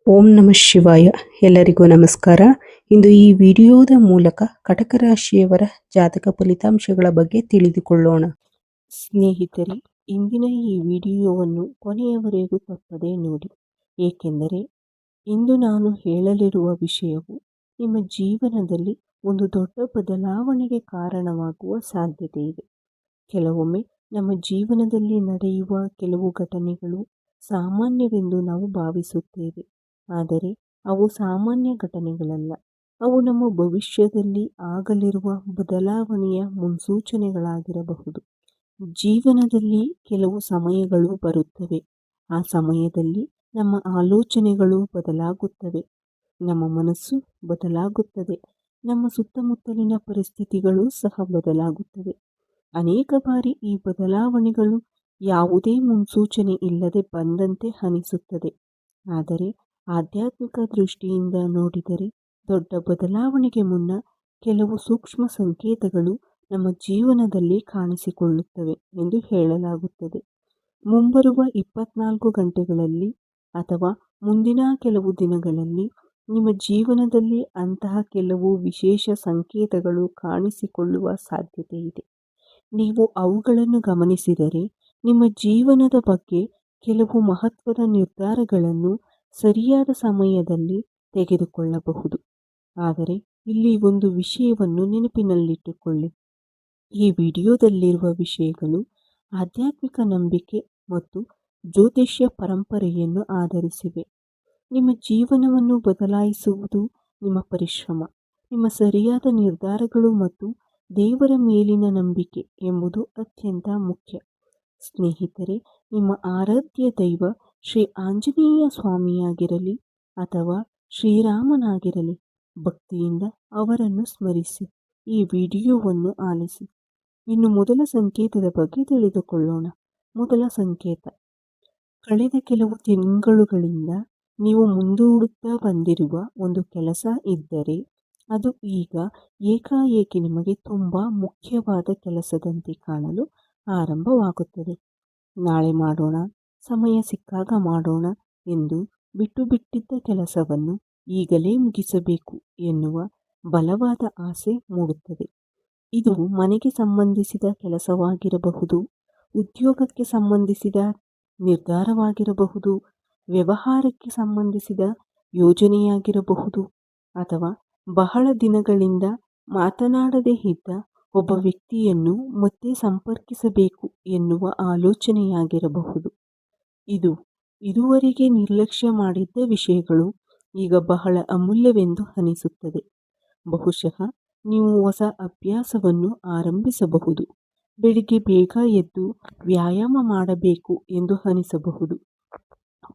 ಓಂ ನಮಃ ಶಿವಾಯ. ಎಲ್ಲರಿಗೂ ನಮಸ್ಕಾರ. ಇಂದು ಈ ವಿಡಿಯೋದ ಮೂಲಕ ಕಟಕ ರಾಶಿಯವರ ಜಾತಕ ಫಲಿತಾಂಶಗಳ ಬಗ್ಗೆ ತಿಳಿದುಕೊಳ್ಳೋಣ. ಸ್ನೇಹಿತರೆ, ಇಂದಿನ ಈ ವಿಡಿಯೋವನ್ನು ಕೊನೆಯವರೆಗೂ ತಪ್ಪದೇ ನೋಡಿ, ಏಕೆಂದರೆ ಇಂದು ನಾನು ಹೇಳಲಿರುವ ವಿಷಯವು ನಿಮ್ಮ ಜೀವನದಲ್ಲಿ ಒಂದು ದೊಡ್ಡ ಬದಲಾವಣೆಗೆ ಕಾರಣವಾಗುವ ಸಾಧ್ಯತೆ ಇದೆ. ಕೆಲವೊಮ್ಮೆ ನಮ್ಮ ಜೀವನದಲ್ಲಿ ನಡೆಯುವ ಕೆಲವು ಘಟನೆಗಳು ಸಾಮಾನ್ಯವೆಂದು ನಾವು ಭಾವಿಸುತ್ತೇವೆ. ಆದರೆ ಅವು ಸಾಮಾನ್ಯ ಘಟನೆಗಳಲ್ಲ. ಅವು ನಮ್ಮ ಭವಿಷ್ಯದಲ್ಲಿ ಆಗಲಿರುವ ಬದಲಾವಣೆಯ ಮುನ್ಸೂಚನೆಗಳಾಗಿರಬಹುದು. ಜೀವನದಲ್ಲಿ ಕೆಲವು ಸಮಯಗಳು ಬರುತ್ತವೆ. ಆ ಸಮಯದಲ್ಲಿ ನಮ್ಮ ಆಲೋಚನೆಗಳು ಬದಲಾಗುತ್ತವೆ, ನಮ್ಮ ಮನಸ್ಸು ಬದಲಾಗುತ್ತದೆ, ನಮ್ಮ ಸುತ್ತಮುತ್ತಲಿನ ಪರಿಸ್ಥಿತಿಗಳು ಸಹ ಬದಲಾಗುತ್ತವೆ. ಅನೇಕ ಬಾರಿ ಈ ಬದಲಾವಣೆಗಳು ಯಾವುದೇ ಮುನ್ಸೂಚನೆ ಇಲ್ಲದೆ ಬಂದಂತೆ ಅನಿಸುತ್ತದೆ. ಆದರೆ ಆಧ್ಯಾತ್ಮಿಕ ದೃಷ್ಟಿಯಿಂದ ನೋಡಿದರೆ ದೊಡ್ಡ ಬದಲಾವಣೆಗೆ ಮುನ್ನ ಕೆಲವು ಸೂಕ್ಷ್ಮ ಸಂಕೇತಗಳು ನಮ್ಮ ಜೀವನದಲ್ಲಿ ಕಾಣಿಸಿಕೊಳ್ಳುತ್ತವೆ ಎಂದು ಹೇಳಲಾಗುತ್ತದೆ. ಮುಂಬರುವ 24 ಗಂಟೆಗಳಲ್ಲಿ ಅಥವಾ ಮುಂದಿನ ಕೆಲವು ದಿನಗಳಲ್ಲಿ ನಿಮ್ಮ ಜೀವನದಲ್ಲಿ ಅಂತಹ ಕೆಲವು ವಿಶೇಷ ಸಂಕೇತಗಳು ಕಾಣಿಸಿಕೊಳ್ಳುವ ಸಾಧ್ಯತೆ ಇದೆ. ನೀವು ಅವುಗಳನ್ನು ಗಮನಿಸಿದರೆ ನಿಮ್ಮ ಜೀವನದ ಬಗ್ಗೆ ಕೆಲವು ಮಹತ್ವದ ನಿರ್ಧಾರಗಳನ್ನು ಸರಿಯಾದ ಸಮಯದಲ್ಲಿ ತೆಗೆದುಕೊಳ್ಳಬಹುದು. ಆದರೆ ಇಲ್ಲಿ ಒಂದು ವಿಷಯವನ್ನು ನೆನಪಿನಲ್ಲಿಟ್ಟುಕೊಳ್ಳಿ. ಈ ವಿಡಿಯೋದಲ್ಲಿರುವ ವಿಷಯಗಳು ಆಧ್ಯಾತ್ಮಿಕ ನಂಬಿಕೆ ಮತ್ತು ಜ್ಯೋತಿಷ್ಯ ಪರಂಪರೆಯನ್ನು ಆಧರಿಸಿವೆ. ನಿಮ್ಮ ಜೀವನವನ್ನು ಬದಲಾಯಿಸುವುದು ನಿಮ್ಮ ಪರಿಶ್ರಮ, ನಿಮ್ಮ ಸರಿಯಾದ ನಿರ್ಧಾರಗಳು ಮತ್ತು ದೇವರ ಮೇಲಿನ ನಂಬಿಕೆ ಎಂಬುದು ಅತ್ಯಂತ ಮುಖ್ಯ. ಸ್ನೇಹಿತರೆ, ನಿಮ್ಮ ಆರಾಧ್ಯ ದೈವ ಶ್ರೀ ಆಂಜನೇಯ ಸ್ವಾಮಿಯಾಗಿರಲಿ ಅಥವಾ ಶ್ರೀರಾಮನಾಗಿರಲಿ, ಭಕ್ತಿಯಿಂದ ಅವರನ್ನು ಸ್ಮರಿಸಿ ಈ ವಿಡಿಯೋವನ್ನು ಆಲಿಸಿ. ಇನ್ನು ಮೊದಲ ಸಂಕೇತದ ಬಗ್ಗೆ ತಿಳಿದುಕೊಳ್ಳೋಣ. ಮೊದಲ ಸಂಕೇತ, ಕಳೆದ ಕೆಲವು ತಿಂಗಳುಗಳಿಂದ ನೀವು ಮುಂದೂಡುತ್ತಾ ಬಂದಿರುವ ಒಂದು ಕೆಲಸ ಇದ್ದರೆ ಅದು ಈಗ ಏಕಾಏಕಿ ನಿಮಗೆ ತುಂಬ ಮುಖ್ಯವಾದ ಕೆಲಸದಂತೆ ಕಾಣಲು ಆರಂಭವಾಗುತ್ತದೆ. ನಾಳೆ ಮಾಡೋಣ, ಸಮಯ ಸಿಕ್ಕಾಗ ಮಾಡೋಣ ಎಂದು ಬಿಟ್ಟಿದ್ದ ಕೆಲಸವನ್ನು ಈಗಲೇ ಮುಗಿಸಬೇಕು ಎನ್ನುವ ಬಲವಾದ ಆಸೆ ಮೂಡುತ್ತದೆ. ಇದು ಮನೆಗೆ ಸಂಬಂಧಿಸಿದ ಕೆಲಸವಾಗಿರಬಹುದು, ಉದ್ಯೋಗಕ್ಕೆ ಸಂಬಂಧಿಸಿದ ನಿರ್ಧಾರವಾಗಿರಬಹುದು, ವ್ಯವಹಾರಕ್ಕೆ ಸಂಬಂಧಿಸಿದ ಯೋಜನೆಯಾಗಿರಬಹುದು, ಅಥವಾ ಬಹಳ ದಿನಗಳಿಂದ ಮಾತನಾಡದೇ ಇದ್ದ ಒಬ್ಬ ವ್ಯಕ್ತಿಯನ್ನು ಮತ್ತೆ ಸಂಪರ್ಕಿಸಬೇಕು ಎನ್ನುವ ಆಲೋಚನೆಯಾಗಿರಬಹುದು. ಇದುವರೆಗೆ ನಿರ್ಲಕ್ಷ್ಯ ಮಾಡಿದ್ದ ವಿಷಯಗಳು ಈಗ ಬಹಳ ಅಮೂಲ್ಯವೆಂದು ಅನಿಸುತ್ತದೆ. ಬಹುಶಃ ನೀವು ಹೊಸ ಅಭ್ಯಾಸವನ್ನು ಆರಂಭಿಸಬಹುದು. ಬೆಳಿಗ್ಗೆ ಬೇಗ ಎದ್ದು ವ್ಯಾಯಾಮ ಮಾಡಬೇಕು ಎಂದು ಅನಿಸಬಹುದು.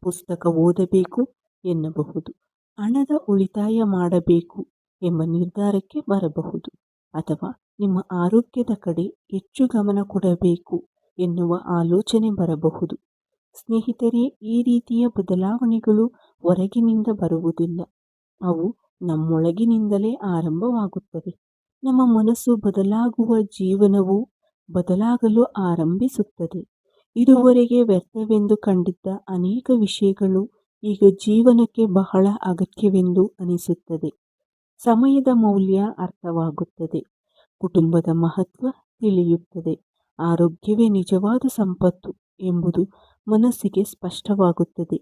ಪುಸ್ತಕ ಓದಬೇಕು ಎನ್ನಬಹುದು. ಹಣದ ಉಳಿತಾಯ ಮಾಡಬೇಕು ಎಂಬ ನಿರ್ಧಾರಕ್ಕೆ ಬರಬಹುದು. ಅಥವಾ ನಿಮ್ಮ ಆರೋಗ್ಯದ ಕಡೆ ಹೆಚ್ಚು ಗಮನ ಕೊಡಬೇಕು ಎನ್ನುವ ಆಲೋಚನೆ ಬರಬಹುದು. ಸ್ನೇಹಿತರೆ, ಈ ರೀತಿಯ ಬದಲಾವಣೆಗಳು ಹೊರಗಿನಿಂದ ಬರುವುದಿಲ್ಲ. ಅವು ನಮ್ಮೊಳಗಿನಿಂದಲೇ ಆರಂಭವಾಗುತ್ತವೆ. ನಮ್ಮ ಮನಸ್ಸು ಬದಲಾಗುವ ಜೀವನವು ಬದಲಾಗಲು ಆರಂಭಿಸುತ್ತದೆ. ಇದುವರೆಗೆ ವ್ಯರ್ಥವೆಂದು ಕಂಡಿದ್ದ ಅನೇಕ ವಿಷಯಗಳು ಈಗ ಜೀವನಕ್ಕೆ ಬಹಳ ಅಗತ್ಯವೆಂದು ಅನಿಸುತ್ತದೆ. ಸಮಯದ ಮೌಲ್ಯ ಅರ್ಥವಾಗುತ್ತದೆ. ಕುಟುಂಬದ ಮಹತ್ವ ತಿಳಿಯುತ್ತದೆ. ಆರೋಗ್ಯವೇ ನಿಜವಾದ ಸಂಪತ್ತು ಎಂಬುದು ಮನಸ್ಸಿಗೆ ಸ್ಪಷ್ಟವಾಗುತ್ತದೆ.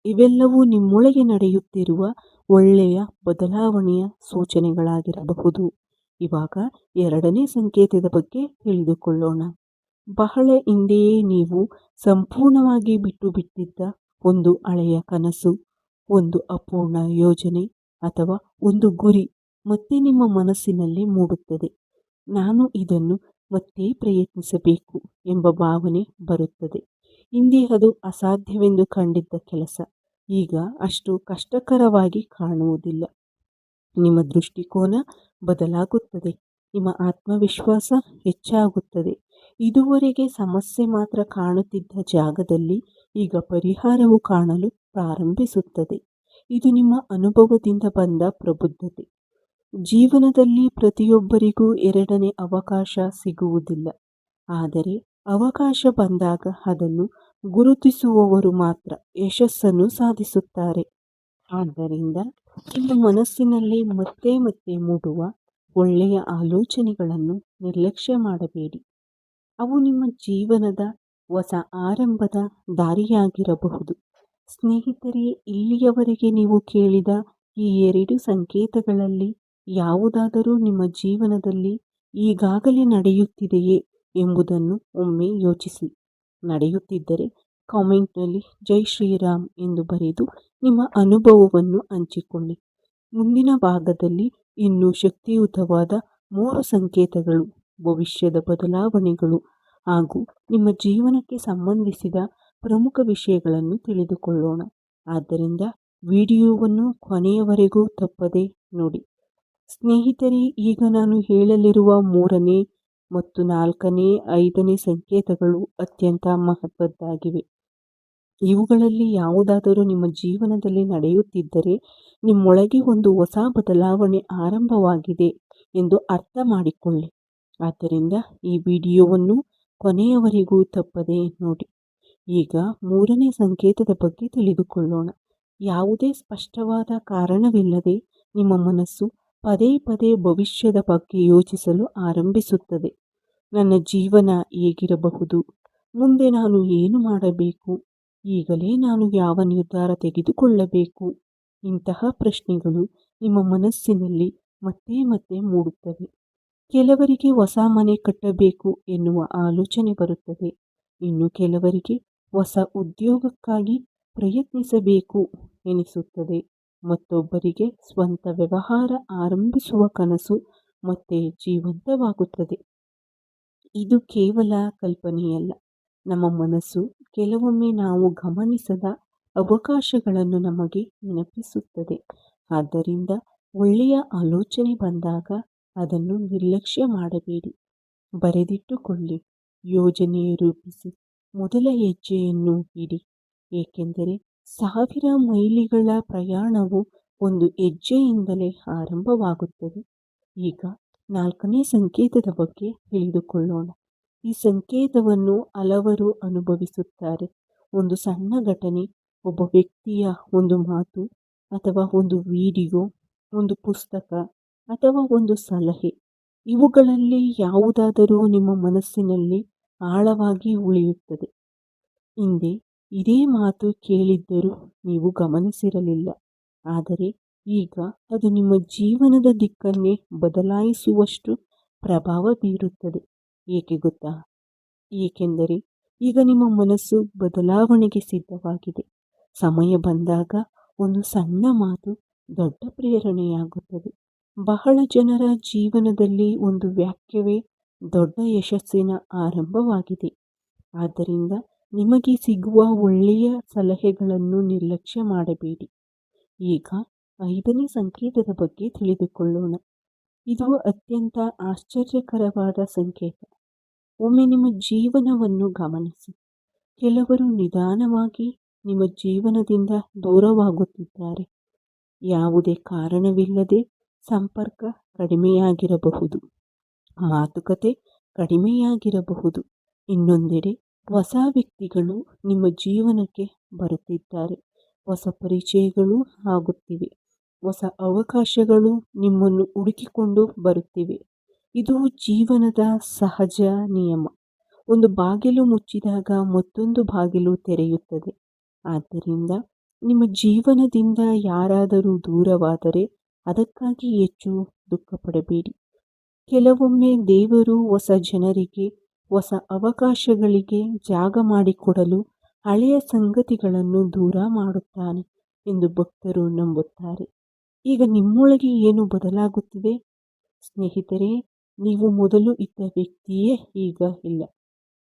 ಇವೆಲ್ಲವೂ ನಿಮ್ಮೊಳಗೆ ನಡೆಯುತ್ತಿರುವ ಒಳ್ಳೆಯ ಬದಲಾವಣೆಯ ಸೂಚನೆಗಳಾಗಿರಬಹುದು. ಇವಾಗ ಎರಡನೇ ಸಂಕೇತದ ಬಗ್ಗೆ ತಿಳಿದುಕೊಳ್ಳೋಣ. ಬಹಳ ಹಿಂದೆಯೇ ನೀವು ಸಂಪೂರ್ಣವಾಗಿ ಬಿಟ್ಟಿದ್ದ ಒಂದು ಹಳೆಯ ಕನಸು, ಒಂದು ಅಪೂರ್ಣ ಯೋಜನೆ ಅಥವಾ ಒಂದು ಗುರಿ ಮತ್ತೆ ನಿಮ್ಮ ಮನಸ್ಸಿನಲ್ಲಿ ಮೂಡುತ್ತದೆ. ನಾನು ಇದನ್ನು ಮತ್ತೆ ಪ್ರಯತ್ನಿಸಬೇಕು ಎಂಬ ಭಾವನೆ ಬರುತ್ತದೆ. ಹಿಂದೆ ಅದು ಅಸಾಧ್ಯವೆಂದು ಕಂಡಿದ್ದ ಕೆಲಸ ಈಗ ಅಷ್ಟು ಕಷ್ಟಕರವಾಗಿ ಕಾಣುವುದಿಲ್ಲ. ನಿಮ್ಮ ದೃಷ್ಟಿಕೋನ ಬದಲಾಗುತ್ತದೆ. ನಿಮ್ಮ ಆತ್ಮವಿಶ್ವಾಸ ಹೆಚ್ಚಾಗುತ್ತದೆ. ಇದುವರೆಗೆ ಸಮಸ್ಯೆ ಮಾತ್ರ ಕಾಣುತ್ತಿದ್ದ ಜಾಗದಲ್ಲಿ ಈಗ ಪರಿಹಾರವು ಕಾಣಲು ಪ್ರಾರಂಭಿಸುತ್ತದೆ. ಇದು ನಿಮ್ಮ ಅನುಭವದಿಂದ ಬಂದ ಪ್ರಬುದ್ಧತೆ. ಜೀವನದಲ್ಲಿ ಪ್ರತಿಯೊಬ್ಬರಿಗೂ ಎರಡನೇ ಅವಕಾಶ ಸಿಗುವುದಿಲ್ಲ. ಆದರೆ ಅವಕಾಶ ಬಂದಾಗ ಅದನ್ನು ಗುರುತಿಸುವವರು ಮಾತ್ರ ಯಶಸ್ಸನ್ನು ಸಾಧಿಸುತ್ತಾರೆ. ಆದ್ದರಿಂದ ನಿಮ್ಮ ಮನಸ್ಸಿನಲ್ಲಿ ಮತ್ತೆ ಮತ್ತೆ ಮೂಡುವ ಒಳ್ಳೆಯ ಆಲೋಚನೆಗಳನ್ನು ನಿರ್ಲಕ್ಷ್ಯ ಮಾಡಬೇಡಿ. ಅವು ನಿಮ್ಮ ಜೀವನದ ಹೊಸ ಆರಂಭದ ದಾರಿಯಾಗಿರಬಹುದು. ಸ್ನೇಹಿತರೆ, ಇಲ್ಲಿಯವರೆಗೆ ನೀವು ಕೇಳಿದ ಈ 2 ಸಂಕೇತಗಳಲ್ಲಿ ಯಾವುದಾದರೂ ನಿಮ್ಮ ಜೀವನದಲ್ಲಿ ಈಗಾಗಲೇ ನಡೆಯುತ್ತಿದೆಯೇ ಎಂಬುದನ್ನು ಒಮ್ಮೆ ಯೋಚಿಸಿ. ನಡೆಯುತ್ತಿದ್ದರೆ ಕಾಮೆಂಟ್ನಲ್ಲಿ ಜೈ ಶ್ರೀರಾಮ್ ಎಂದು ಬರೆದು ನಿಮ್ಮ ಅನುಭವವನ್ನು ಹಂಚಿಕೊಳ್ಳಿ. ಮುಂದಿನ ಭಾಗದಲ್ಲಿ ಇನ್ನೂ ಶಕ್ತಿಯುತವಾದ 3 ಸಂಕೇತಗಳು, ಭವಿಷ್ಯದ ಬದಲಾವಣೆಗಳು ಹಾಗೂ ನಿಮ್ಮ ಜೀವನಕ್ಕೆ ಸಂಬಂಧಿಸಿದ ಪ್ರಮುಖ ವಿಷಯಗಳನ್ನು ತಿಳಿದುಕೊಳ್ಳೋಣ. ಆದ್ದರಿಂದ ವಿಡಿಯೋವನ್ನು ಕೊನೆಯವರೆಗೂ ತಪ್ಪದೆ ನೋಡಿ. ಸ್ನೇಹಿತರೆ, ಈಗ ನಾನು ಹೇಳಲಿರುವ 3ನೇ ಮತ್ತು 4ನೇ 5ನೇ ಸಂಕೇತಗಳು ಅತ್ಯಂತ ಮಹತ್ವದ್ದಾಗಿವೆ. ಇವುಗಳಲ್ಲಿ ಯಾವುದಾದರೂ ನಿಮ್ಮ ಜೀವನದಲ್ಲಿ ನಡೆಯುತ್ತಿದ್ದರೆ ನಿಮ್ಮೊಳಗೆ ಒಂದು ಹೊಸ ಬದಲಾವಣೆ ಆರಂಭವಾಗಿದೆ ಎಂದು ಅರ್ಥ ಮಾಡಿಕೊಳ್ಳಿ. ಆದ್ದರಿಂದ ಈ ವಿಡಿಯೋವನ್ನು ಕೊನೆಯವರೆಗೂ ತಪ್ಪದೆ ನೋಡಿ. ಈಗ 3ನೇ ಸಂಕೇತದ ಬಗ್ಗೆ ತಿಳಿದುಕೊಳ್ಳೋಣ. ಯಾವುದೇ ಸ್ಪಷ್ಟವಾದ ಕಾರಣವಿಲ್ಲದೆ ನಿಮ್ಮ ಮನಸ್ಸು ಪದೇ ಪದೇ ಭವಿಷ್ಯದ ಬಗ್ಗೆ ಯೋಚಿಸಲು ಆರಂಭಿಸುತ್ತದೆ. ನನ್ನ ಜೀವನ ಹೇಗಿರಬಹುದು? ಮುಂದೆ ನಾನು ಏನು ಮಾಡಬೇಕು? ಈಗಲೇ ನಾನು ಯಾವ ನಿರ್ಧಾರ ತೆಗೆದುಕೊಳ್ಳಬೇಕು? ಇಂತಹ ಪ್ರಶ್ನೆಗಳು ನಿಮ್ಮ ಮನಸ್ಸಿನಲ್ಲಿ ಮತ್ತೆ ಮತ್ತೆ ಮೂಡುತ್ತವೆ. ಕೆಲವರಿಗೆ ಹೊಸ ಮನೆ ಕಟ್ಟಬೇಕು ಎನ್ನುವ ಆಲೋಚನೆ ಬರುತ್ತದೆ. ಇನ್ನು ಕೆಲವರಿಗೆ ಹೊಸ ಉದ್ಯೋಗಕ್ಕಾಗಿ ಪ್ರಯತ್ನಿಸಬೇಕು ಎನಿಸುತ್ತದೆ. ಮತ್ತೊಬ್ಬರಿಗೆ ಸ್ವಂತ ವ್ಯವಹಾರ ಆರಂಭಿಸುವ ಕನಸು ಮತ್ತೆ ಜೀವಂತವಾಗುತ್ತದೆ. ಇದು ಕೇವಲ ಕಲ್ಪನೆಯಲ್ಲ. ನಮ್ಮ ಮನಸ್ಸು ಕೆಲವೊಮ್ಮೆ ನಾವು ಗಮನಿಸದ ಅವಕಾಶಗಳನ್ನು ನಮಗೆ ನೆನಪಿಸುತ್ತದೆ. ಆದ್ದರಿಂದ ಒಳ್ಳೆಯ ಆಲೋಚನೆ ಬಂದಾಗ ಅದನ್ನು ನಿರ್ಲಕ್ಷ್ಯ ಮಾಡಬೇಡಿ. ಬರೆದಿಟ್ಟುಕೊಳ್ಳಿ, ಯೋಜನೆ ರೂಪಿಸಿ, ಮೊದಲ ಹೆಜ್ಜೆಯನ್ನು ಇಡಿ. ಏಕೆಂದರೆ 1000 ಮೈಲಿಗಳ ಪ್ರಯಾಣವು ಒಂದು ಹೆಜ್ಜೆಯಿಂದಲೇ ಆರಂಭವಾಗುತ್ತದೆ. ಈಗ 4ನೇ ಸಂಕೇತದ ಬಗ್ಗೆ ತಿಳಿದುಕೊಳ್ಳೋಣ. ಈ ಸಂಕೇತವನ್ನು ಹಲವರು ಅನುಭವಿಸುತ್ತಾರೆ. ಒಂದು ಸಣ್ಣ ಘಟನೆ, ಒಬ್ಬ ವ್ಯಕ್ತಿಯ ಒಂದು ಮಾತು ಅಥವಾ ಒಂದು ವಿಡಿಯೋ, ಒಂದು ಪುಸ್ತಕ ಅಥವಾ ಒಂದು ಸಲಹೆ, ಇವುಗಳಲ್ಲಿ ಯಾವುದಾದರೂ ನಿಮ್ಮ ಮನಸ್ಸಿನಲ್ಲಿ ಆಳವಾಗಿ ಉಳಿಯುತ್ತದೆ. ಹಿಂದೆ ಇದೇ ಮಾತು ಕೇಳಿದ್ದರೂ ನೀವು ಗಮನಿಸಿರಲಿಲ್ಲ, ಆದರೆ ಈಗ ಅದು ನಿಮ್ಮ ಜೀವನದ ದಿಕ್ಕನ್ನೇ ಬದಲಾಯಿಸುವಷ್ಟು ಪ್ರಭಾವ ಬೀರುತ್ತದೆ. ಏಕೆ ಗೊತ್ತಾ? ಏಕೆಂದರೆ ಈಗ ನಿಮ್ಮ ಮನಸ್ಸು ಬದಲಾವಣೆಗೆ ಸಿದ್ಧವಾಗಿದೆ. ಸಮಯ ಬಂದಾಗ ಒಂದು ಸಣ್ಣ ಮಾತು ದೊಡ್ಡ ಪ್ರೇರಣೆಯಾಗುತ್ತದೆ. ಬಹಳ ಜನರ ಜೀವನದಲ್ಲಿ ಒಂದು ವಾಕ್ಯವೇ ದೊಡ್ಡ ಯಶಸ್ಸಿನ ಆರಂಭವಾಗಿದೆ. ಆದ್ದರಿಂದ ನಿಮಗೆ ಸಿಗುವ ಒಳ್ಳೆಯ ಸಲಹೆಗಳನ್ನು ನಿರ್ಲಕ್ಷ್ಯ ಮಾಡಬೇಡಿ. ಈಗ 5ನೇ ಸಂಕೇತದ ಬಗ್ಗೆ ತಿಳಿದುಕೊಳ್ಳೋಣ. ಇದು ಅತ್ಯಂತ ಆಶ್ಚರ್ಯಕರವಾದ ಸಂಕೇತ. ಒಮ್ಮೆ ನಿಮ್ಮ ಜೀವನವನ್ನು ಗಮನಿಸಿ. ಕೆಲವರು ನಿಧಾನವಾಗಿ ನಿಮ್ಮ ಜೀವನದಿಂದ ದೂರವಾಗುತ್ತಿದ್ದಾರೆ. ಯಾವುದೇ ಕಾರಣವಿಲ್ಲದೆ ಸಂಪರ್ಕ ಕಡಿಮೆಯಾಗಿರಬಹುದು, ಮಾತುಕತೆ ಕಡಿಮೆಯಾಗಿರಬಹುದು. ಇನ್ನೊಂದೆಡೆ ಹೊಸ ವ್ಯಕ್ತಿಗಳು ನಿಮ್ಮ ಜೀವನಕ್ಕೆ ಬರುತ್ತಿದ್ದಾರೆ. ಹೊಸ ಪರಿಚಯಗಳು ಆಗುತ್ತಿವೆ. ಹೊಸ ಅವಕಾಶಗಳು ನಿಮ್ಮನ್ನು ಹುಡುಕಿಕೊಂಡು ಬರುತ್ತಿವೆ. ಇದು ಜೀವನದ ಸಹಜ ನಿಯಮ. ಒಂದು ಬಾಗಿಲು ಮುಚ್ಚಿದಾಗ ಮತ್ತೊಂದು ಬಾಗಿಲು ತೆರೆಯುತ್ತದೆ. ಆದ್ದರಿಂದ ನಿಮ್ಮ ಜೀವನದಿಂದ ಯಾರಾದರೂ ದೂರವಾದರೆ ಅದಕ್ಕಾಗಿ ಹೆಚ್ಚು ದುಃಖಪಡಬೇಡಿ. ಕೆಲವೊಮ್ಮೆ ದೇವರು ಹೊಸ ಜನರಿಗೆ, ಹೊಸ ಅವಕಾಶಗಳಿಗೆ ಜಾಗ ಮಾಡಿಕೊಡಲು ಹಳೆಯ ಸಂಗತಿಗಳನ್ನು ದೂರ ಮಾಡುತ್ತಾನೆ ಎಂದು ಭಕ್ತರು ನಂಬುತ್ತಾರೆ. ಈಗ ನಿಮ್ಮೊಳಗೆ ಏನು ಬದಲಾಗುತ್ತಿದೆ? ಸ್ನೇಹಿತರೆ, ನೀವು ಮೊದಲು ಇದ್ದ ವ್ಯಕ್ತಿಯೇ ಈಗ ಇಲ್ಲ.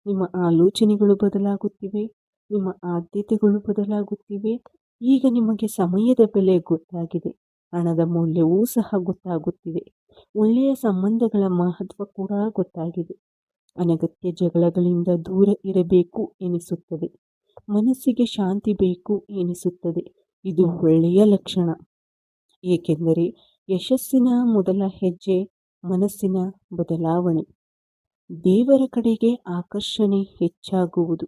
ನಿಮ್ಮ ಆಲೋಚನೆಗಳು ಬದಲಾಗುತ್ತಿವೆ, ನಿಮ್ಮ ಆದ್ಯತೆಗಳು ಬದಲಾಗುತ್ತಿವೆ. ಈಗ ನಿಮಗೆ ಸಮಯದ ಬೆಲೆ ಗೊತ್ತಾಗಿದೆ, ಹಣದ ಮೌಲ್ಯವೂ ಸಹ ಗೊತ್ತಾಗುತ್ತಿದೆ, ಒಳ್ಳೆಯ ಸಂಬಂಧಗಳ ಮಹತ್ವ ಕೂಡ ಗೊತ್ತಾಗಿದೆ. ಅನಗತ್ಯ ಜಗಳಗಳಿಂದ ದೂರ ಇರಬೇಕು ಎನಿಸುತ್ತದೆ. ಮನಸ್ಸಿಗೆ ಶಾಂತಿ ಬೇಕು ಎನಿಸುತ್ತದೆ. ಇದು ಒಳ್ಳೆಯ ಲಕ್ಷಣ. ಏಕೆಂದರೆ ಯಶಸ್ಸಿನ ಮೊದಲ ಹೆಜ್ಜೆ ಮನಸ್ಸಿನ ಬದಲಾವಣೆ. ದೇವರ ಕಡೆಗೆ ಆಕರ್ಷಣೆ ಹೆಚ್ಚಾಗುವುದು.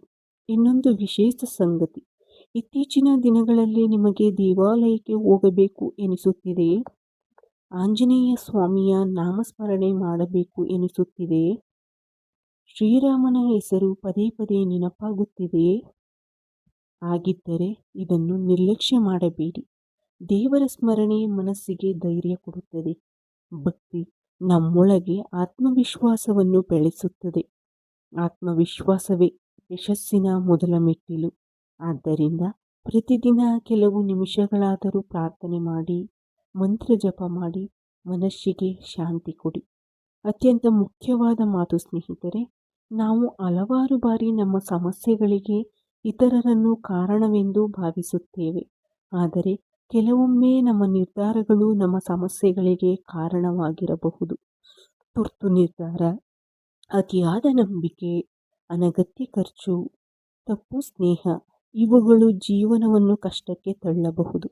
ಇನ್ನೊಂದು ವಿಶೇಷ ಸಂಗತಿ, ಇತ್ತೀಚಿನ ದಿನಗಳಲ್ಲಿ ನಿಮಗೆ ದೇವಾಲಯಕ್ಕೆ ಹೋಗಬೇಕು ಎನಿಸುತ್ತಿದೆಯೇ? ಆಂಜನೇಯ ಸ್ವಾಮಿಯ ನಾಮಸ್ಮರಣೆ ಮಾಡಬೇಕು ಎನಿಸುತ್ತಿದೆಯೇ? ಶ್ರೀರಾಮನ ಹೆಸರು ಪದೇ ಪದೇ ನೆನಪಾಗುತ್ತಿದೆಯೇ? ಹಾಗಿದ್ದರೆ ಇದನ್ನು ನಿರ್ಲಕ್ಷ್ಯ ಮಾಡಬೇಡಿ. ದೇವರ ಸ್ಮರಣೆ ಮನಸ್ಸಿಗೆ ಧೈರ್ಯ ಕೊಡುತ್ತದೆ. ಭಕ್ತಿ ನಮ್ಮೊಳಗೆ ಆತ್ಮವಿಶ್ವಾಸವನ್ನು ಬೆಳೆಸುತ್ತದೆ. ಆತ್ಮವಿಶ್ವಾಸವೇ ಯಶಸ್ಸಿನ ಮೊದಲ ಮೆಟ್ಟಿಲು. ಆದ್ದರಿಂದ ಪ್ರತಿದಿನ ಕೆಲವು ನಿಮಿಷಗಳಾದರೂ ಪ್ರಾರ್ಥನೆ ಮಾಡಿ, ಮಂತ್ರ ಜಪ ಮಾಡಿ, ಮನಸ್ಸಿಗೆ ಶಾಂತಿ ಕೊಡಿ. ಅತ್ಯಂತ ಮುಖ್ಯವಾದ ಮಾತು ಸ್ನೇಹಿತರೆ, ನಾವು ಹಲವಾರು ಬಾರಿ ನಮ್ಮ ಸಮಸ್ಯೆಗಳಿಗೆ ಇತರರನ್ನು ಕಾರಣವೆಂದು ಭಾವಿಸುತ್ತೇವೆ. ಆದರೆ ಕೆಲವೊಮ್ಮೆ ನಮ್ಮ ನಿರ್ಧಾರಗಳು ನಮ್ಮ ಸಮಸ್ಯೆಗಳಿಗೆ ಕಾರಣವಾಗಿರಬಹುದು. ತುರ್ತು ನಿರ್ಧಾರ, ಅತಿಯಾದ ನಂಬಿಕೆ, ಅನಗತ್ಯ ಖರ್ಚು, ತಪ್ಪು ಸ್ನೇಹ ಇವುಗಳು ಜೀವನವನ್ನು ಕಷ್ಟಕ್ಕೆ ತಳ್ಳಬಹುದು.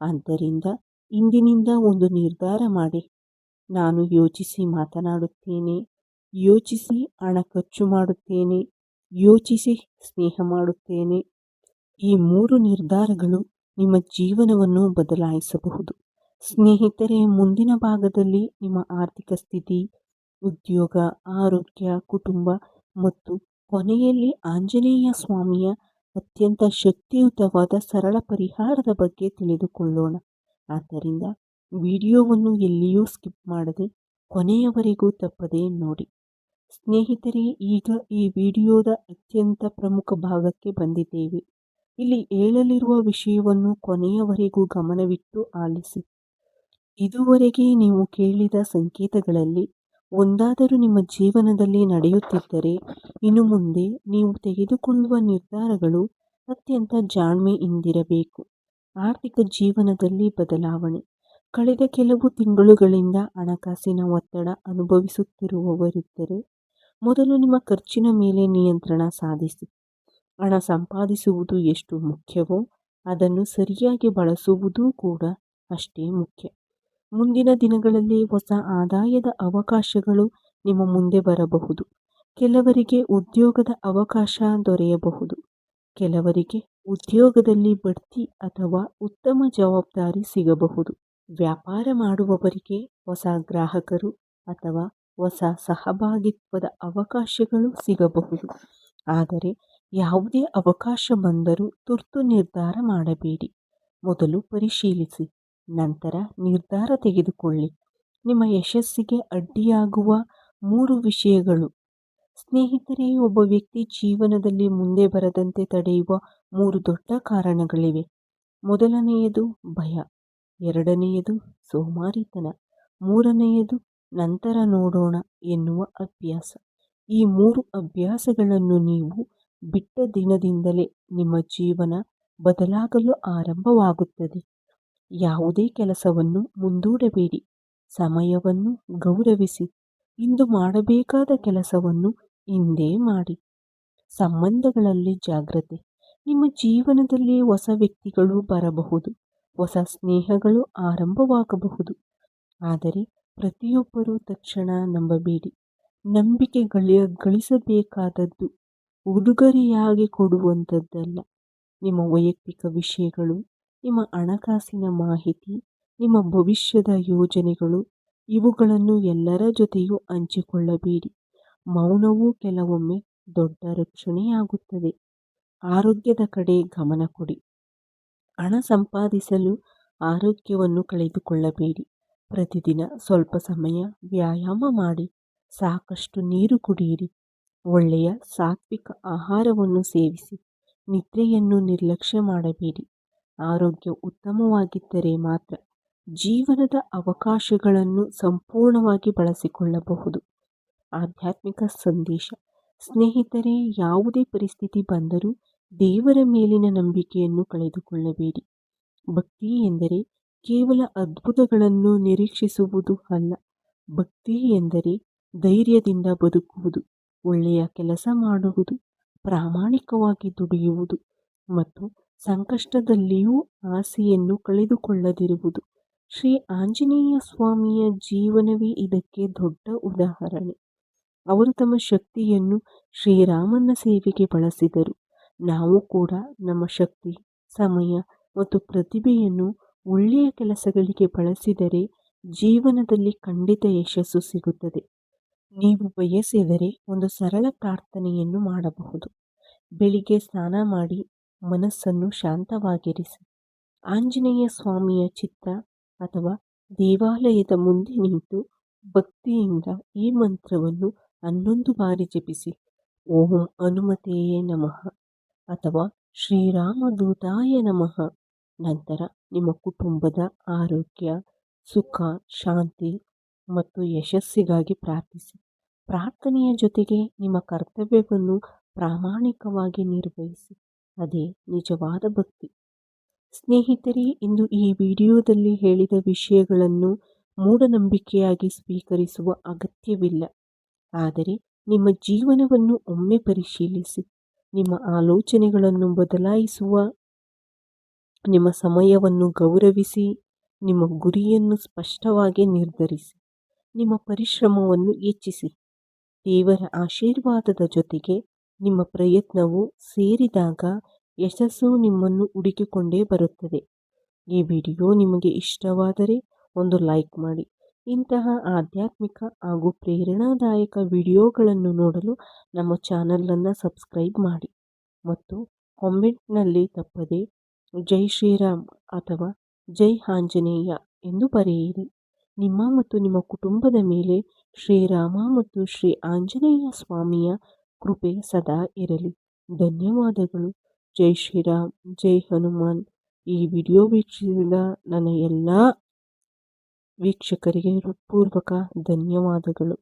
ಆದ್ದರಿಂದ ಇಂದಿನಿಂದ ಒಂದು ನಿರ್ಧಾರ ಮಾಡಿ. ನಾನು ಯೋಚಿಸಿ ಮಾತನಾಡುತ್ತೇನೆ, ಯೋಚಿಸಿ ಹಣ ಖರ್ಚು ಮಾಡುತ್ತೇನೆ, ಯೋಚಿಸಿ ಸ್ನೇಹ ಮಾಡುತ್ತೇನೆ. ಈ 3 ನಿರ್ಧಾರಗಳು ನಿಮ್ಮ ಜೀವನವನ್ನು ಬದಲಾಯಿಸಬಹುದು. ಸ್ನೇಹಿತರೆ, ಮುಂದಿನ ಭಾಗದಲ್ಲಿ ನಿಮ್ಮ ಆರ್ಥಿಕ ಸ್ಥಿತಿ, ಉದ್ಯೋಗ, ಆರೋಗ್ಯ, ಕುಟುಂಬ ಮತ್ತು ಕೊನೆಯಲ್ಲಿ ಆಂಜನೇಯ ಸ್ವಾಮಿಯ ಅತ್ಯಂತ ಶಕ್ತಿಯುತವಾದ ಸರಳ ಪರಿಹಾರದ ಬಗ್ಗೆ ತಿಳಿದುಕೊಳ್ಳೋಣ. ಆದ್ದರಿಂದ ವಿಡಿಯೋವನ್ನು ಎಲ್ಲಿಯೂ ಸ್ಕಿಪ್ ಮಾಡದೆ ಕೊನೆಯವರೆಗೂ ತಪ್ಪದೇ ನೋಡಿ. ಸ್ನೇಹಿತರೆ, ಈಗ ಈ ವಿಡಿಯೋದ ಅತ್ಯಂತ ಪ್ರಮುಖ ಭಾಗಕ್ಕೆ ಬಂದಿದ್ದೇವೆ. ಇಲ್ಲಿ ಹೇಳಲಿರುವ ವಿಷಯವನ್ನು ಕೊನೆಯವರೆಗೂ ಗಮನವಿಟ್ಟು ಆಲಿಸಿ. ಇದುವರೆಗೆ ನೀವು ಕೇಳಿದ ಸಂಕೇತಗಳಲ್ಲಿ ಒಂದಾದರೂ ನಿಮ್ಮ ಜೀವನದಲ್ಲಿ ನಡೆಯುತ್ತಿದ್ದರೆ, ಇನ್ನು ಮುಂದೆ ನೀವು ತೆಗೆದುಕೊಳ್ಳುವ ನಿರ್ಧಾರಗಳು ಅತ್ಯಂತ ಜಾಣ್ಮೆಯಿಂದಿರಬೇಕು. ಆರ್ಥಿಕ ಜೀವನದಲ್ಲಿ ಬದಲಾವಣೆ. ಕಳೆದ ಕೆಲವು ತಿಂಗಳುಗಳಿಂದ ಹಣಕಾಸಿನ ಒತ್ತಡ ಅನುಭವಿಸುತ್ತಿರುವವರಿದ್ದರೆ, ಮೊದಲು ನಿಮ್ಮ ಖರ್ಚಿನ ಮೇಲೆ ನಿಯಂತ್ರಣ ಸಾಧಿಸಿ. ಹಣ ಸಂಪಾದಿಸುವುದು ಎಷ್ಟು ಮುಖ್ಯವೋ, ಅದನ್ನು ಸರಿಯಾಗಿ ಬಳಸುವುದೂ ಕೂಡ ಅಷ್ಟೇ ಮುಖ್ಯ. ಮುಂದಿನ ದಿನಗಳಲ್ಲಿ ಹೊಸ ಆದಾಯದ ಅವಕಾಶಗಳು ನಿಮ್ಮ ಮುಂದೆ ಬರಬಹುದು. ಕೆಲವರಿಗೆ ಉದ್ಯೋಗದ ಅವಕಾಶ ದೊರೆಯಬಹುದು. ಕೆಲವರಿಗೆ ಉದ್ಯೋಗದಲ್ಲಿ ಬಡ್ತಿ ಅಥವಾ ಉತ್ತಮ ಜವಾಬ್ದಾರಿ ಸಿಗಬಹುದು. ವ್ಯಾಪಾರ ಮಾಡುವವರಿಗೆ ಹೊಸ ಗ್ರಾಹಕರು ಅಥವಾ ಹೊಸ ಸಹಭಾಗಿತ್ವದ ಅವಕಾಶಗಳು ಸಿಗಬಹುದು. ಆದರೆ ಯಾವುದೇ ಅವಕಾಶ ಬಂದರೂ ತುರ್ತು ನಿರ್ಧಾರ ಮಾಡಬೇಡಿ. ಮೊದಲು ಪರಿಶೀಲಿಸಿ, ನಂತರ ನಿರ್ಧಾರ ತೆಗೆದುಕೊಳ್ಳಿ. ನಿಮ್ಮ ಯಶಸ್ಸಿಗೆ ಅಡ್ಡಿಯಾಗುವ 3 ವಿಷಯಗಳು. ಸ್ನೇಹಿತರೆ, ಒಬ್ಬ ವ್ಯಕ್ತಿ ಜೀವನದಲ್ಲಿ ಮುಂದೆ ಬರದಂತೆ ತಡೆಯುವ 3 ದೊಡ್ಡ ಕಾರಣಗಳಿವೆ. ಮೊದಲನೆಯದು ಭಯ, ಎರಡನೆಯದು ಸೋಮಾರಿತನ, ಮೂರನೆಯದು ನಂತರ ನೋಡೋಣ ಎನ್ನುವ ಅಭ್ಯಾಸ. ಈ 3 ಅಭ್ಯಾಸಗಳನ್ನು ನೀವು ಬಿಟ್ಟ ದಿನದಿಂದಲೇ ನಿಮ್ಮ ಜೀವನ ಬದಲಾಗಲು ಆರಂಭವಾಗುತ್ತದೆ. ಯಾವುದೇ ಕೆಲಸವನ್ನು ಮುಂದೂಡಬೇಡಿ. ಸಮಯವನ್ನು ಗೌರವಿಸಿ. ಇಂದು ಮಾಡಬೇಕಾದ ಕೆಲಸವನ್ನು ಇಂದೇ ಮಾಡಿ. ಸಂಬಂಧಗಳಲ್ಲಿ ಜಾಗ್ರತೆ. ನಿಮ್ಮ ಜೀವನದಲ್ಲಿ ಹೊಸ ವ್ಯಕ್ತಿಗಳು ಬರಬಹುದು, ಹೊಸ ಸ್ನೇಹಗಳು ಆರಂಭವಾಗಬಹುದು. ಆದರೆ ಪ್ರತಿಯೊಬ್ಬರೂ ತಕ್ಷಣ ನಂಬಬೇಡಿ. ನಂಬಿಕೆ ಗಳಿಸಬೇಕಾದದ್ದು ಉಡುಗೊರೆಯಾಗಿ ಕೊಡುವಂಥದ್ದಲ್ಲ. ನಿಮ್ಮ ವೈಯಕ್ತಿಕ ವಿಷಯಗಳು, ನಿಮ್ಮ ಹಣಕಾಸಿನ ಮಾಹಿತಿ, ನಿಮ್ಮ ಭವಿಷ್ಯದ ಯೋಜನೆಗಳು ಇವುಗಳನ್ನು ಎಲ್ಲರ ಜೊತೆಯೂ ಹಂಚಿಕೊಳ್ಳಬೇಡಿ. ಮೌನವೂ ಕೆಲವೊಮ್ಮೆ ದೊಡ್ಡ ರಕ್ಷಣೆಯಾಗುತ್ತದೆ. ಆರೋಗ್ಯದ ಕಡೆ ಗಮನ ಕೊಡಿ. ಹಣ ಸಂಪಾದಿಸಲು ಆರೋಗ್ಯವನ್ನು ಕಳೆದುಕೊಳ್ಳಬೇಡಿ. ಪ್ರತಿದಿನ ಸ್ವಲ್ಪ ಸಮಯ ವ್ಯಾಯಾಮ ಮಾಡಿ. ಸಾಕಷ್ಟು ನೀರು ಕುಡಿಯಿರಿ. ಒಳ್ಳೆಯ ಸಾತ್ವಿಕ ಆಹಾರವನ್ನು ಸೇವಿಸಿ. ನಿದ್ರೆಯನ್ನು ನಿರ್ಲಕ್ಷ್ಯ ಮಾಡಬೇಡಿ. ಆರೋಗ್ಯ ಉತ್ತಮವಾಗಿದ್ದರೆ ಮಾತ್ರ ಜೀವನದ ಅವಕಾಶಗಳನ್ನು ಸಂಪೂರ್ಣವಾಗಿ ಬಳಸಿಕೊಳ್ಳಬಹುದು. ಆಧ್ಯಾತ್ಮಿಕ ಸಂದೇಶ. ಸ್ನೇಹಿತರೆ, ಯಾವುದೇ ಪರಿಸ್ಥಿತಿ ಬಂದರೂ ದೇವರ ಮೇಲಿನ ನಂಬಿಕೆಯನ್ನು ಕಳೆದುಕೊಳ್ಳಬೇಡಿ. ಭಕ್ತಿ ಎಂದರೆ ಕೇವಲ ಅದ್ಭುತಗಳನ್ನು ನಿರೀಕ್ಷಿಸುವುದು ಅಲ್ಲ. ಭಕ್ತಿ ಎಂದರೆ ಧೈರ್ಯದಿಂದ ಬದುಕುವುದು, ಒಳ್ಳೆಯ ಕೆಲಸ ಮಾಡುವುದು, ಪ್ರಾಮಾಣಿಕವಾಗಿ ದುಡಿಯುವುದು ಮತ್ತು ಸಂಕಷ್ಟದಲ್ಲಿಯೂ ಆಸೆಯನ್ನು ಕಳೆದುಕೊಳ್ಳದಿರುವುದು. ಶ್ರೀ ಆಂಜನೇಯ ಸ್ವಾಮಿಯ ಜೀವನವೇ ಇದಕ್ಕೆ ದೊಡ್ಡ ಉದಾಹರಣೆ. ಅವರು ತಮ್ಮ ಶಕ್ತಿಯನ್ನು ಶ್ರೀರಾಮನ ಸೇವೆಗೆ ಬಳಸಿದರು. ನಾವು ಕೂಡ ನಮ್ಮ ಶಕ್ತಿ ಸಮಯ ಮತ್ತು ಪ್ರತಿಭೆಯನ್ನು ಒಳ್ಳೆಯ ಕೆಲಸಗಳಿಗೆ ಬಳಸಿದರೆ ಜೀವನದಲ್ಲಿ ಖಂಡಿತ ಯಶಸ್ಸು ಸಿಗುತ್ತದೆ. ನೀವು ಬಯಸಿದರೆ ಒಂದು ಸರಳ ಪ್ರಾರ್ಥನೆಯನ್ನು ಮಾಡಬಹುದು. ಬೆಳಿಗ್ಗೆ ಸ್ನಾನ ಮಾಡಿ ಮನಸ್ಸನ್ನು ಶಾಂತವಾಗಿರಿಸಿ ಆಂಜನೇಯ ಸ್ವಾಮಿಯ ಚಿತ್ರ ಅಥವಾ ದೇವಾಲಯದ ಮುಂದೆ ನಿಂತು ಭಕ್ತಿಯಿಂದ ಈ ಮಂತ್ರವನ್ನು 11 ಬಾರಿ ಜಪಿಸಿ. ಓಂ ಹನುಮತೆಯೇ ನಮಃ ಅಥವಾ ಶ್ರೀರಾಮದೂತಾಯ ನಮಃ. ನಂತರ ನಿಮ್ಮ ಕುಟುಂಬದ ಆರೋಗ್ಯ, ಸುಖ, ಶಾಂತಿ ಮತ್ತು ಯಶಸ್ಸಿಗಾಗಿ ಪ್ರಾರ್ಥಿಸಿ. ಪ್ರಾರ್ಥನೆಯ ಜೊತೆಗೆ ನಿಮ್ಮ ಕರ್ತವ್ಯವನ್ನು ಪ್ರಾಮಾಣಿಕವಾಗಿ ನಿರ್ವಹಿಸಿ. ಅದೇ ನಿಜವಾದ ಭಕ್ತಿ. ಸ್ನೇಹಿತರೆ, ಇಂದು ಈ ವಿಡಿಯೋದಲ್ಲಿ ಹೇಳಿದ ವಿಷಯಗಳನ್ನು ಮೂಢನಂಬಿಕೆಯಾಗಿ ಸ್ವೀಕರಿಸುವ ಅಗತ್ಯವಿಲ್ಲ. ಆದರೆ ನಿಮ್ಮ ಜೀವನವನ್ನು ಒಮ್ಮೆ ಪರಿಶೀಲಿಸಿ. ನಿಮ್ಮ ಆಲೋಚನೆಗಳನ್ನು ಬದಲಾಯಿಸುವ, ನಿಮ್ಮ ಸಮಯವನ್ನು ಗೌರವಿಸಿ, ನಿಮ್ಮ ಗುರಿಯನ್ನು ಸ್ಪಷ್ಟವಾಗಿ ನಿರ್ಧರಿಸಿ, ನಿಮ್ಮ ಪರಿಶ್ರಮವನ್ನು ಹೆಚ್ಚಿಸಿ. ದೇವರ ಆಶೀರ್ವಾದದ ಜೊತೆಗೆ ನಿಮ್ಮ ಪ್ರಯತ್ನವು ಸೇರಿದಾಗ ಯಶಸ್ಸು ನಿಮ್ಮನ್ನು ಹುಡುಕಿಕೊಂಡೇ ಬರುತ್ತದೆ. ಈ ವಿಡಿಯೋ ನಿಮಗೆ ಇಷ್ಟವಾದರೆ ಒಂದು ಲೈಕ್ ಮಾಡಿ. ಇಂತಹ ಆಧ್ಯಾತ್ಮಿಕ ಹಾಗೂ ಪ್ರೇರಣಾದಾಯಕ ವಿಡಿಯೋಗಳನ್ನು ನೋಡಲು ನಮ್ಮ ಚಾನಲನ್ನು ಸಬ್ಸ್ಕ್ರೈಬ್ ಮಾಡಿ ಮತ್ತು ಕಾಮೆಂಟ್ನಲ್ಲಿ ತಪ್ಪದೆ ಜೈ ಶ್ರೀರಾಮ್ ಅಥವಾ ಜೈ ಆಂಜನೇಯ ಎಂದು ಬರೆಯಿರಿ. ನಿಮ್ಮ ಮತ್ತು ನಿಮ್ಮ ಕುಟುಂಬದ ಮೇಲೆ ಶ್ರೀರಾಮ ಮತ್ತು ಶ್ರೀ ಆಂಜನೇಯ ಸ್ವಾಮಿಯ ಕೃಪೆ ಸದಾ ಇರಲಿ. ಧನ್ಯವಾದಗಳು. ಜೈ ಶ್ರೀರಾಮ್, ಜೈ ಹನುಮಾನ್. ಈ ವಿಡಿಯೋ ವೀಕ್ಷಿಸಿದ ನನ್ನ ಎಲ್ಲ ವೀಕ್ಷಕರಿಗೆ ಹೃತ್ಪೂರ್ವಕ ಧನ್ಯವಾದಗಳು.